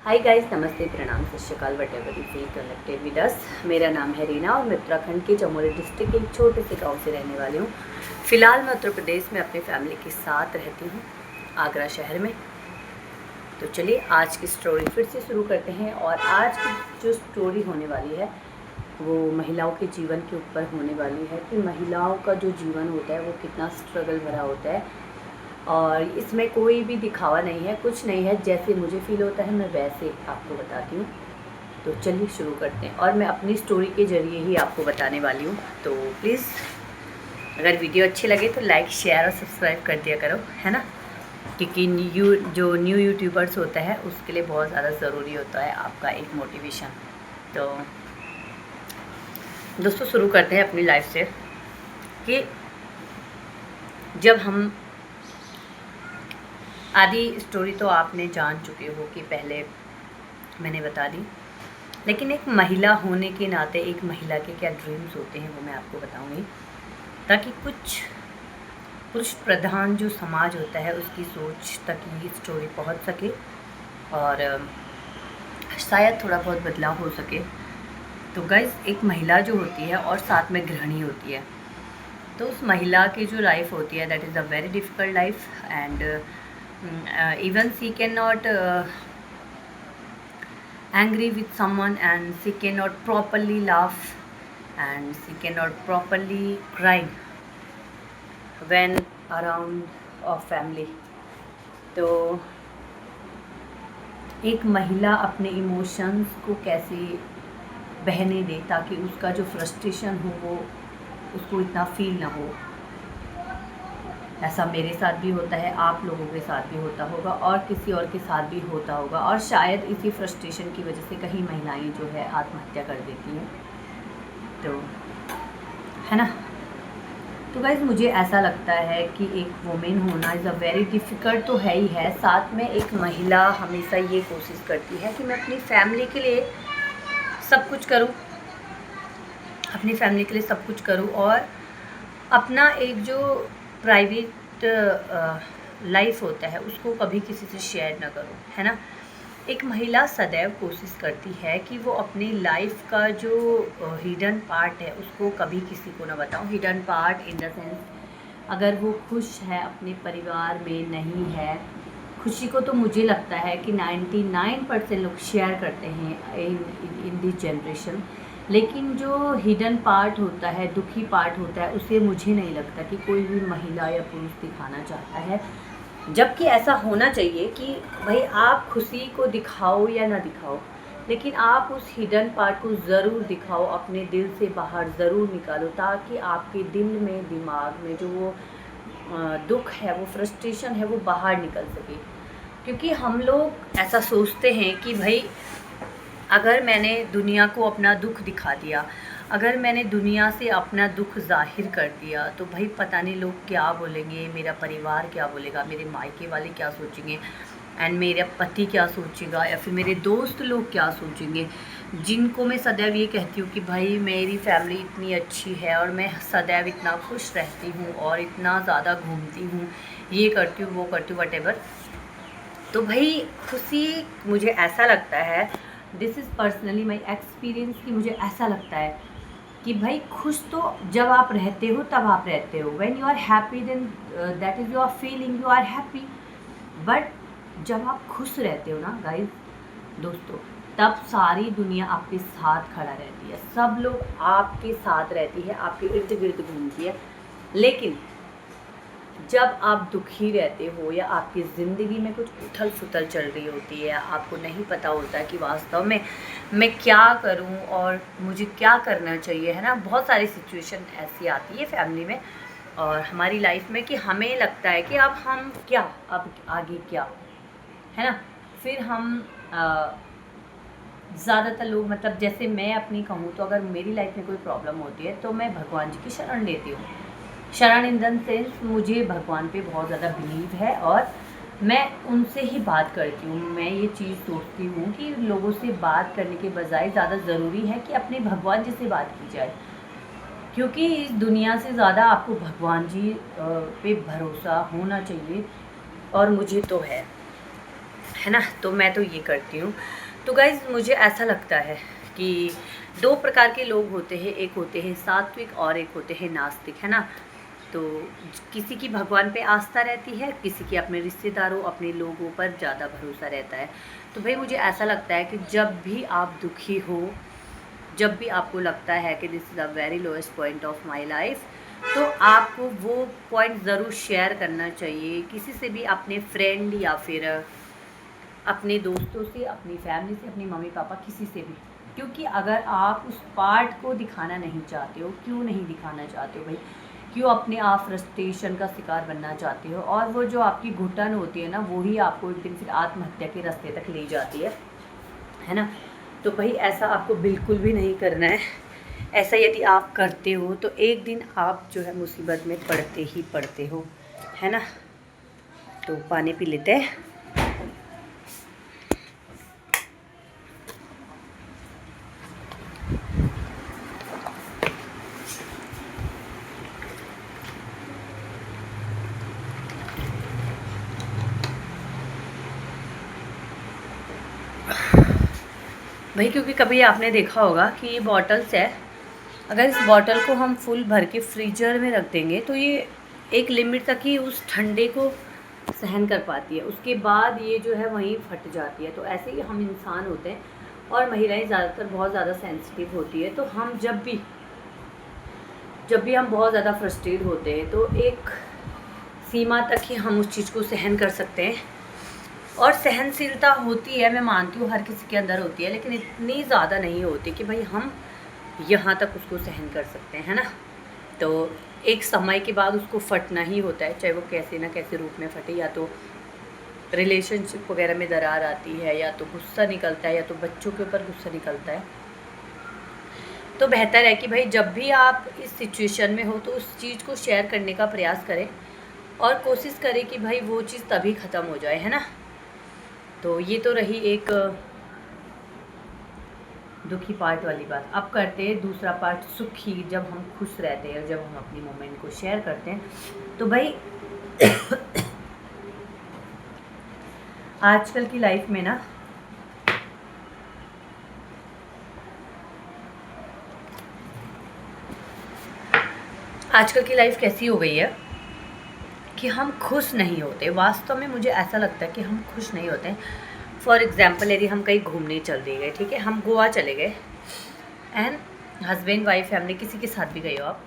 Hi guys, नमस्ते, प्रणाम, सत श्री अकाल, what ever you feel connected with us. मेरा नाम है रीना और मैं उत्तराखंड के चमोली डिस्ट्रिक्ट के एक छोटे से गांव से रहने वाली हूँ। फ़िलहाल मैं उत्तर प्रदेश में अपनी फैमिली के साथ रहती हूँ, आगरा शहर में। तो चलिए आज की स्टोरी फिर से शुरू करते हैं। और आज की जो स्टोरी होने वाली है वो महिलाओं के जीवन के ऊपर होने वाली है कि महिलाओं का जो जीवन होता है वो कितना स्ट्रगल भरा होता है। और इसमें कोई भी दिखावा नहीं है, कुछ नहीं है, जैसे मुझे फ़ील होता है मैं वैसे आपको बताती हूँ। तो चलिए शुरू करते हैं और मैं अपनी स्टोरी के ज़रिए ही आपको बताने वाली हूँ। तो प्लीज़ अगर वीडियो अच्छी लगे तो लाइक, शेयर और सब्सक्राइब कर दिया करो, है ना, क्योंकि जो न्यू यूट्यूबर्स होता है उसके लिए बहुत ज़्यादा ज़रूरी होता है आपका एक मोटिवेशन। तो दोस्तों शुरू करते हैं अपनी लाइफ से कि जब हम आधी स्टोरी तो आपने जान चुके हो कि पहले मैंने बता दी, लेकिन एक महिला होने के नाते एक महिला के क्या ड्रीम्स होते हैं वो मैं आपको बताऊंगी, ताकि कुछ पुरुष प्रधान जो समाज होता है उसकी सोच तक ये स्टोरी पहुंच सके और शायद थोड़ा बहुत बदलाव हो सके। तो गाइस, एक महिला जो होती है और साथ में गृहिणी होती है, तो उस महिला की जो लाइफ होती है that is a very difficult life and even she cannot angry with someone, and she cannot properly laugh, and she cannot properly cry when around a family. तो एक महिला अपने इमोशंस को कैसे बहने दे ताकि उसका जो फ्रस्ट्रेशन हो वो उसको इतना फील ना हो। ऐसा मेरे साथ भी होता है, आप लोगों के साथ भी होता होगा और किसी और के साथ भी होता होगा, और शायद इसी फ्रस्ट्रेशन की वजह से कई महिलाएं जो है आत्महत्या कर देती हैं। तो है ना। तो गाइज मुझे ऐसा लगता है कि एक वुमेन होना इज़ अ वेरी डिफ़िकल्ट तो है ही है, साथ में एक महिला हमेशा ये कोशिश करती है कि मैं अपनी फैमिली के लिए सब कुछ करूँ, अपनी फैमिली के लिए सब कुछ करूँ और अपना एक जो प्राइवेट लाइफ होता है उसको कभी किसी से शेयर ना करो, है ना। एक महिला सदैव कोशिश करती है कि वो अपनी लाइफ का जो हिडन पार्ट है उसको कभी किसी को ना बताऊं। Hidden part in the sense, अगर वो खुश है अपने परिवार में नहीं है, खुशी को तो मुझे लगता है कि 99% लोग शेयर करते हैं इन दिस जनरेशन, लेकिन जो हिडन पार्ट होता है, दुखी पार्ट होता है, उसे मुझे नहीं लगता कि कोई भी महिला या पुरुष दिखाना चाहता है। जबकि ऐसा होना चाहिए कि भाई आप खुशी को दिखाओ या ना दिखाओ, लेकिन आप उस हिडन पार्ट को ज़रूर दिखाओ, अपने दिल से बाहर ज़रूर निकालो, ताकि आपके दिल में, दिमाग में जो वो दुख है, वो फ्रस्ट्रेशन है, वो बाहर निकल सके। क्योंकि हम लोग ऐसा सोचते हैं कि भाई अगर मैंने दुनिया को अपना दुख दिखा दिया, अगर मैंने दुनिया से अपना दुख जाहिर कर दिया, तो भाई पता नहीं लोग क्या बोलेंगे, मेरा परिवार क्या बोलेगा, मेरे मायके वाले क्या सोचेंगे, एंड मेरा पति क्या सोचेगा, या फिर मेरे दोस्त लोग क्या सोचेंगे, जिनको मैं सदैव ये कहती हूँ कि भाई मेरी फैमिली इतनी अच्छी है और मैं सदैव इतना खुश रहती हूँ और इतना ज़्यादा घूमती हूँ, ये करती हूँ, वो करती हूँ, वटेवर। तो भाई खुशी, मुझे ऐसा लगता है, this is personally my experience, कि मुझे ऐसा लगता है कि भाई खुश तो जब आप रहते हो तब आप रहते हो, when you are happy then that is your feeling, you are happy. But जब आप खुश रहते हो ना गाइस, दोस्तों, तब सारी दुनिया आपके साथ खड़ा रहती है, सब लोग आपके साथ रहती है, आपके इर्द गिर्द घूमती है। लेकिन जब आप दुखी रहते हो या आपकी ज़िंदगी में कुछ उथल फुथल चल रही होती है, आपको नहीं पता होता कि वास्तव में मैं क्या करूं और मुझे क्या करना चाहिए, है ना। बहुत सारी सिचुएशन ऐसी आती है फैमिली में और हमारी लाइफ में कि हमें लगता है कि अब हम क्या, अब आगे क्या, है ना। फिर हम ज़्यादातर लोग, मतलब जैसे मैं अपनी कहूँ तो अगर मेरी लाइफ में कोई प्रॉब्लम होती है तो मैं भगवान जी की शरण लेती हूँ। शरण इन द सेंस, मुझे भगवान पे बहुत ज़्यादा बिलीव है और मैं उनसे ही बात करती हूँ। मैं ये चीज़ सोचती हूँ कि लोगों से बात करने के बजाय ज़्यादा ज़रूरी है कि अपने भगवान जी से बात की जाए, क्योंकि इस दुनिया से ज़्यादा आपको भगवान जी पे भरोसा होना चाहिए, और मुझे तो है है ना। तो मैं तो ये करती हूँ। तो गाइज़ मुझे ऐसा लगता है कि 2 प्रकार के लोग होते हैं, एक होते हैं सात्विक और एक होते हैं नास्तिक, है ना। तो किसी की भगवान पे आस्था रहती है, किसी की अपने रिश्तेदारों, अपने लोगों पर ज़्यादा भरोसा रहता है। तो भाई मुझे ऐसा लगता है कि जब भी आप दुखी हो, जब भी आपको लगता है कि this is a very lowest point of my life, तो आपको वो पॉइंट ज़रूर शेयर करना चाहिए किसी से भी, अपने फ्रेंड या फिर अपने दोस्तों से, अपनी फैमिली से, अपनी मम्मी पापा, किसी से भी। क्योंकि अगर आप उस पार्ट को दिखाना नहीं चाहते हो, क्यों नहीं दिखाना चाहते हो भाई, क्यों अपने आप फ्रस्ट्रेशन का शिकार बनना चाहते हो, और वो जो आपकी घुटन होती है ना, वही आपको एक दिन फिर आत्महत्या के रास्ते तक ले जाती है ना। तो भाई ऐसा आपको बिल्कुल भी नहीं करना है। ऐसा यदि आप करते हो तो एक दिन आप जो है मुसीबत में पड़ते ही पड़ते हो, है ना। तो पानी पी लेते हैं। भाई क्योंकि कभी आपने देखा होगा कि ये बॉटल्स है, अगर इस बॉटल को हम फुल भर के फ्रीजर में रख देंगे तो ये एक लिमिट तक ही उस ठंडे को सहन कर पाती है, उसके बाद ये जो है वहीं फट जाती है। तो ऐसे ही हम इंसान होते हैं, और महिलाएं ज़्यादातर बहुत ज़्यादा सेंसिटिव होती है। तो हम जब भी हम बहुत ज़्यादा फ्रस्ट्रेट होते हैं तो एक सीमा तक ही हम उस चीज़ को सहन कर सकते हैं। और सहनशीलता होती है, मैं मानती हूँ हर किसी के अंदर होती है, लेकिन इतनी ज़्यादा नहीं होती कि भाई हम यहाँ तक उसको सहन कर सकते हैं, है ना। तो एक समय के बाद उसको फटना ही होता है, चाहे वो कैसे ना कैसे रूप में फटे, या तो रिलेशनशिप वगैरह में दरार आती है, या तो गुस्सा निकलता है, या तो बच्चों के ऊपर गुस्सा निकलता है। तो बेहतर है कि भाई जब भी आप इस सिचुएशन में हो तो उस चीज़ को शेयर करने का प्रयास करें, और कोशिश करें कि भाई वो चीज़ तभी ख़त्म हो जाए, है ना। तो ये तो रही एक दुखी पार्ट वाली बात। अब करते हैं दूसरा पार्ट, सुखी, जब हम खुश रहते हैं, जब हम अपनी मोमेंट को शेयर करते हैं। तो भाई आजकल की लाइफ में ना आजकल की लाइफ कैसी हो गई है कि हम खुश नहीं होते। वास्तव में मुझे ऐसा लगता है कि हम खुश नहीं होते। फॉर एग्ज़ाम्पल यदि हम कहीं घूमने चल दिए गए, ठीक है, हम गोवा चले गए, एंड हस्बैंड वाइफ फैमिली किसी के साथ भी गए हो आप,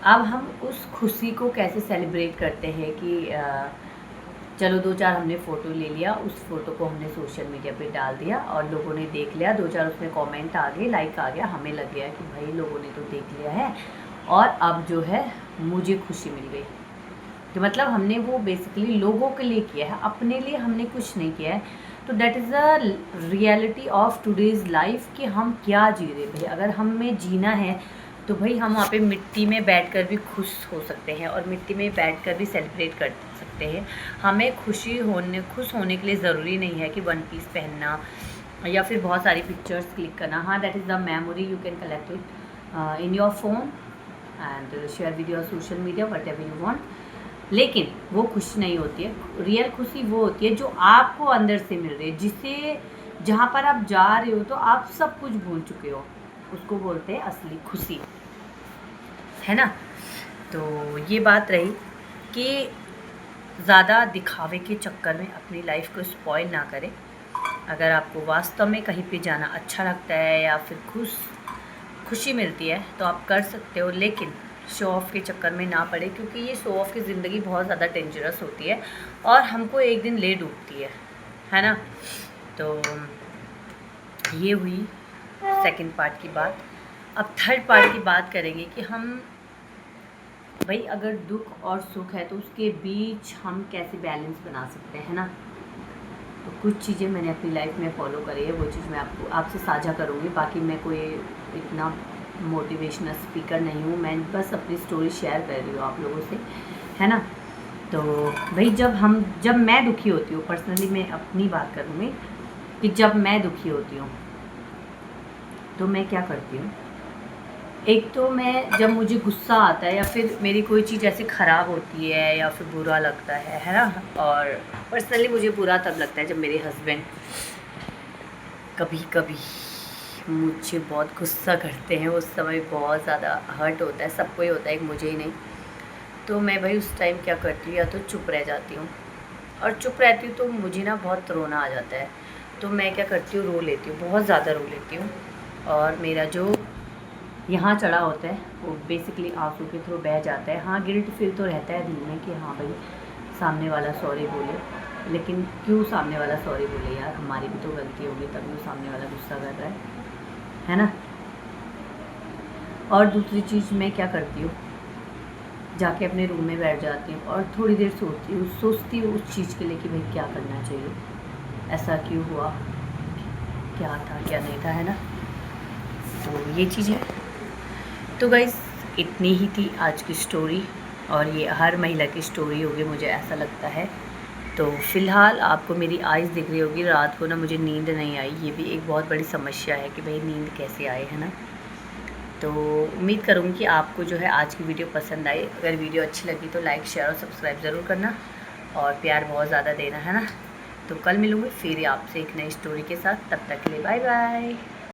अब हम उस खुशी को कैसे सेलिब्रेट करते हैं कि चलो 2-4 हमने फ़ोटो ले लिया, उस फ़ोटो को हमने सोशल मीडिया पे डाल दिया और लोगों ने देख लिया, 2-4 उसमें कमेंट आ गए, लाइक आ गया, हमें लग गया कि भाई लोगों ने तो देख लिया है और अब जो है मुझे खुशी मिल गई। तो मतलब हमने वो बेसिकली लोगों के लिए किया है, अपने लिए हमने कुछ नहीं किया है। तो that is the reality of today's life कि हम क्या जी रहे भाई। अगर हमें जीना है तो भाई हम वहाँ पे मिट्टी में बैठकर भी खुश हो सकते हैं, और मिट्टी में बैठकर भी सेलिब्रेट कर सकते हैं। हमें खुश होने के लिए ज़रूरी नहीं है कि वन पीस पहनना या फिर बहुत सारी पिक्चर्स क्लिक करना। हाँ, that is the memory, you can collect it in your phone and share with your social media, what ever you want. लेकिन वो खुशी नहीं होती है। रियल खुशी वो होती है जो आपको अंदर से मिल रही है, जिसे जहाँ पर आप जा रहे हो तो आप सब कुछ भूल चुके हो, उसको बोलते हैं असली खुशी, है ना। तो ये बात रही कि ज़्यादा दिखावे के चक्कर में अपनी लाइफ को स्पॉइल ना करें। अगर आपको वास्तव में कहीं पे जाना अच्छा लगता है या फिर खुशी मिलती है तो आप कर सकते हो, लेकिन शो ऑफ़ के चक्कर में ना पड़े, क्योंकि ये शो ऑफ़ की ज़िंदगी बहुत ज़्यादा डेंजरस होती है और हमको एक दिन ले डूबती है ना। तो ये हुई सेकंड पार्ट की बात। अब थर्ड पार्ट की बात करेंगे कि हम भाई अगर दुख और सुख है तो उसके बीच हम कैसे बैलेंस बना सकते हैं ना। तो कुछ चीज़ें मैंने अपनी लाइफ में फॉलो करी है, वो चीज़ मैं आपसे साझा करूँगी। बाकी मैं कोई इतना मोटिवेशनल स्पीकर नहीं हूँ, मैं बस अपनी स्टोरी शेयर कर रही हूँ आप लोगों से, है ना। तो भाई जब मैं दुखी होती हूँ, पर्सनली मैं अपनी बात करूँगी कि जब मैं दुखी होती हूँ तो मैं क्या करती हूँ, एक तो मैं जब मुझे गुस्सा आता है या फिर मेरी कोई चीज़ ऐसे ख़राब होती है या फिर बुरा लगता है ना, और पर्सनली मुझे बुरा तब लगता है जब मेरे हस्बैंड कभी कभी मुझे बहुत गुस्सा करते हैं। उस समय बहुत ज़्यादा हर्ट होता है, सबको ही होता है, एक मुझे ही नहीं। तो मैं भाई उस टाइम क्या करती हूँ, या तो चुप रह जाती हूँ, और चुप रहती हूँ तो मुझे ना बहुत रोना आ जाता है। तो मैं क्या करती हूँ, रो लेती हूँ, बहुत ज़्यादा रो लेती हूँ। और मेरा जो यहाँ चढ़ा होता है वो बेसिकली आंसू के थ्रू बह जाता है। हाँ, गिल्ट फील तो रहता है दिल में कि हाँ भाई सामने वाला सॉरी बोले, लेकिन क्यों सामने वाला सॉरी बोले यार, हमारी भी तो गलती होगी, तभी वो सामने वाला गुस्सा कर रहा है ना। और दूसरी चीज़ मैं क्या करती हूँ, जाके अपने रूम में बैठ जाती हूँ और थोड़ी देर सोचती हूँ उस चीज़ के लिए कि भाई क्या करना चाहिए, ऐसा क्यों हुआ, क्या था क्या नहीं था, है ना। तो ये चीज़ है। तो गाइस इतनी ही थी आज की स्टोरी, और ये हर महिला की स्टोरी होगी मुझे ऐसा लगता है। तो फ़िलहाल आपको मेरी आइज़ दिख रही होगी, रात को ना मुझे नींद नहीं आई, ये भी एक बहुत बड़ी समस्या है कि भाई नींद कैसे आए, है ना। तो उम्मीद करूँगी कि आपको जो है आज की वीडियो पसंद आई। अगर वीडियो अच्छी लगी तो लाइक शेयर और सब्सक्राइब ज़रूर करना, और प्यार बहुत ज़्यादा देना, है ना। तो कल मिलूँगी फिर आपसे एक नई स्टोरी के साथ, तब तक के लिए बाय बाय।